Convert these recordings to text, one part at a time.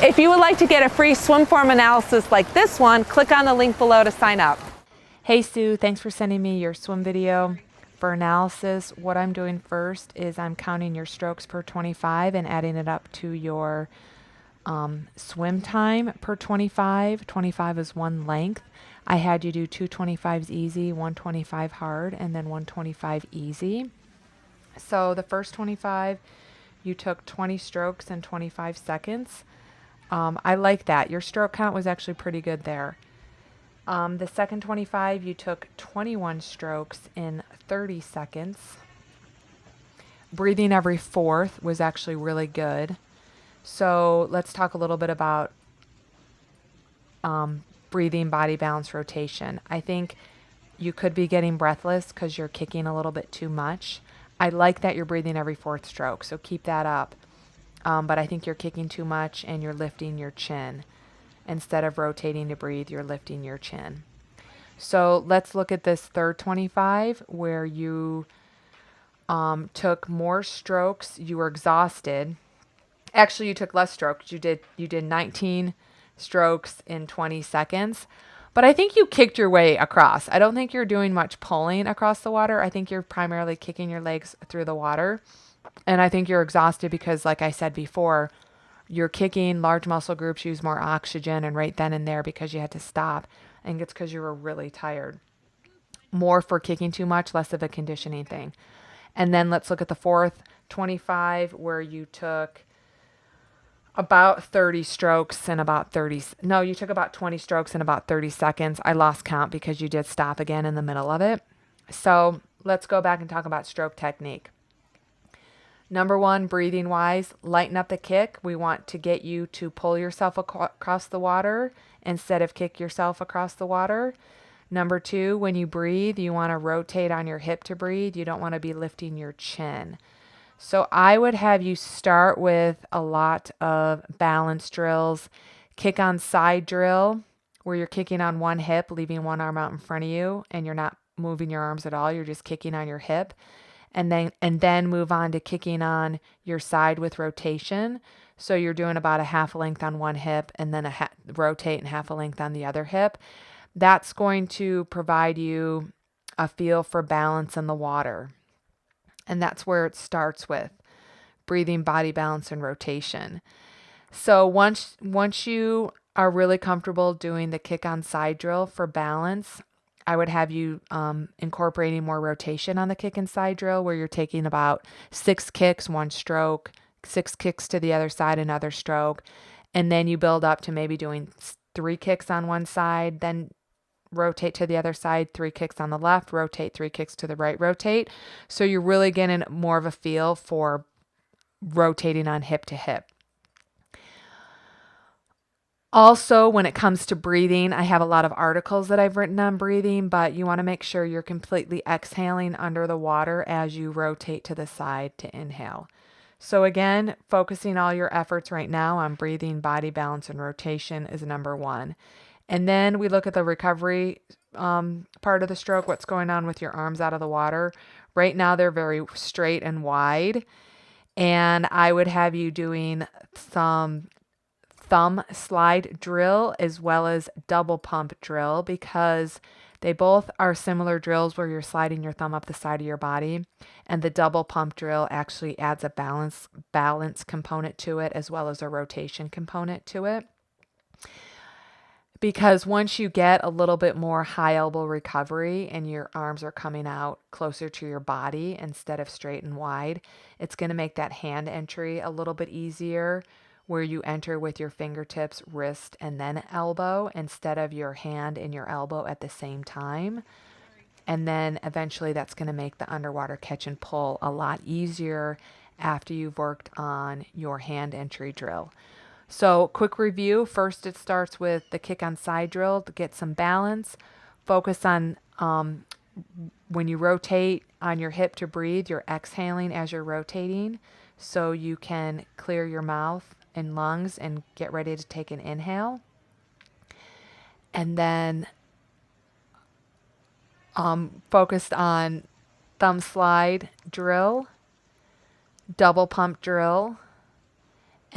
If you would like to get a free swim form analysis like this one, click on the link below to sign up. Hey Sue, thanks for sending me your swim video for analysis. What I'm doing first is I'm counting your strokes per 25 and adding it up to your swim time per 25. 25 is one length. I had you do 225s easy, 125 hard, and then 125 easy. So the first 25, you took 20 strokes in 25 seconds. I like that. Your stroke count was actually pretty good there. The second 25, you took 21 strokes in 30 seconds. Breathing every fourth was actually really good. So let's talk a little bit about breathing, body balance, rotation. I think you could be getting breathless because you're kicking a little bit too much. I like that you're breathing every fourth stroke, so keep that up. But I think you're kicking too much and you're lifting your chin. Instead of rotating to breathe, you're lifting your chin. So let's look at this third 25 where you took more strokes. You were exhausted. Actually, you took less strokes. You did 19 strokes in 20 seconds. But I think you kicked your way across. I don't think you're doing much pulling across the water. I think you're primarily kicking your legs through the water. And I think you're exhausted because, like I said before, you're kicking, large muscle groups use more oxygen, and right then and there, because you had to stop, I think it's because you were really tired. More for kicking too much, less of a conditioning thing. And then let's look at the fourth 25 where you took about 30 strokes in about 30, no, you took about 20 strokes in about 30 seconds. I lost count because you did stop again in the middle of it. So let's go back and talk about stroke technique. Number one, breathing wise, lighten up the kick. We want to get you to pull yourself across the water instead of kick yourself across the water. Number two, when you breathe, you want to rotate on your hip to breathe. You don't want to be lifting your chin. So I would have you start with a lot of balance drills, kick on side drill, where you're kicking on one hip, leaving one arm out in front of you, and you're not moving your arms at all. You're just kicking on your hip. And then move on to kicking on your side with rotation. So you're doing about a half a length on one hip and then rotate and half a length on the other hip. That's going to provide you a feel for balance in the water. And that's where it starts with breathing, body balance, and rotation. So once you are really comfortable doing the kick on side drill for balance, I would have you incorporating more rotation on the kick and side drill where you're taking about 6 kicks, one stroke, 6 kicks to the other side, another stroke. And then you build up to maybe doing 3 kicks on one side, then rotate to the other side, 3 kicks on the left, rotate, 3 kicks to the right, rotate. So you're really getting more of a feel for rotating on hip to hip. Also, when it comes to breathing, I have a lot of articles that I've written on breathing, but you want to make sure you're completely exhaling under the water as you rotate to the side to inhale. So again, focusing all your efforts right now on breathing, body balance, and rotation is number one. And then we look at the recovery part of the stroke, what's going on with your arms out of the water. Right now, they're very straight and wide. And I would have you doing some thumb slide drill as well as double pump drill because they both are similar drills where you're sliding your thumb up the side of your body, and the double pump drill actually adds a balance component to it as well as a rotation component to it. Because once you get a little bit more high elbow recovery and your arms are coming out closer to your body instead of straight and wide, it's going to make that hand entry a little bit easier, where you enter with your fingertips, wrist, and then elbow instead of your hand and your elbow at the same time. And then eventually that's going to make the underwater catch and pull a lot easier after you've worked on your hand entry drill. So quick review. First, it starts with the kick on side drill to get some balance. Focus on when you rotate on your hip to breathe, you're exhaling as you're rotating so you can clear your mouth and lungs and get ready to take an inhale. And then focused on thumb slide drill, double pump drill,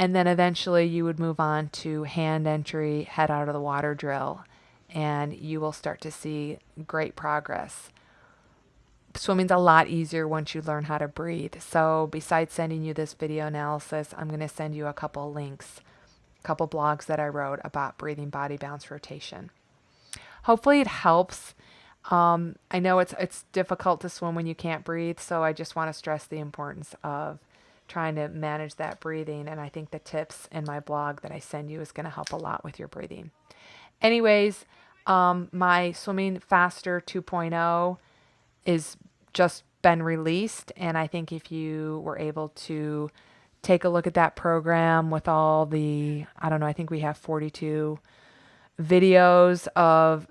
And then eventually you would move on to hand entry, head out of the water drill, and you will start to see great progress. Swimming's a lot easier once you learn how to breathe. So besides sending you this video analysis, I'm going to send you a couple links, a couple blogs that I wrote about breathing body balance rotation. Hopefully it helps. I know it's difficult to swim when you can't breathe, so I just want to stress the importance of trying to manage that breathing, and I think the tips in my blog that I send you is going to help a lot with your breathing. Anyways, my Swimming Faster 2.0 is just been released, and I think if you were able to take a look at that program with all the, I don't know, I think we have 42 videos of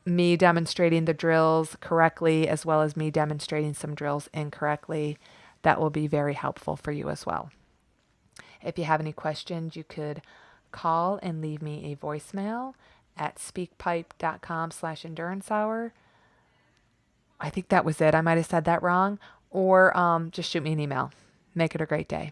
me demonstrating the drills correctly as well as me demonstrating some drills incorrectly. That will be very helpful for you as well. If you have any questions, you could call and leave me a voicemail at speakpipe.com/endurance hour. I think that was it. I might have said that wrong. Or just shoot me an email. Make it a great day.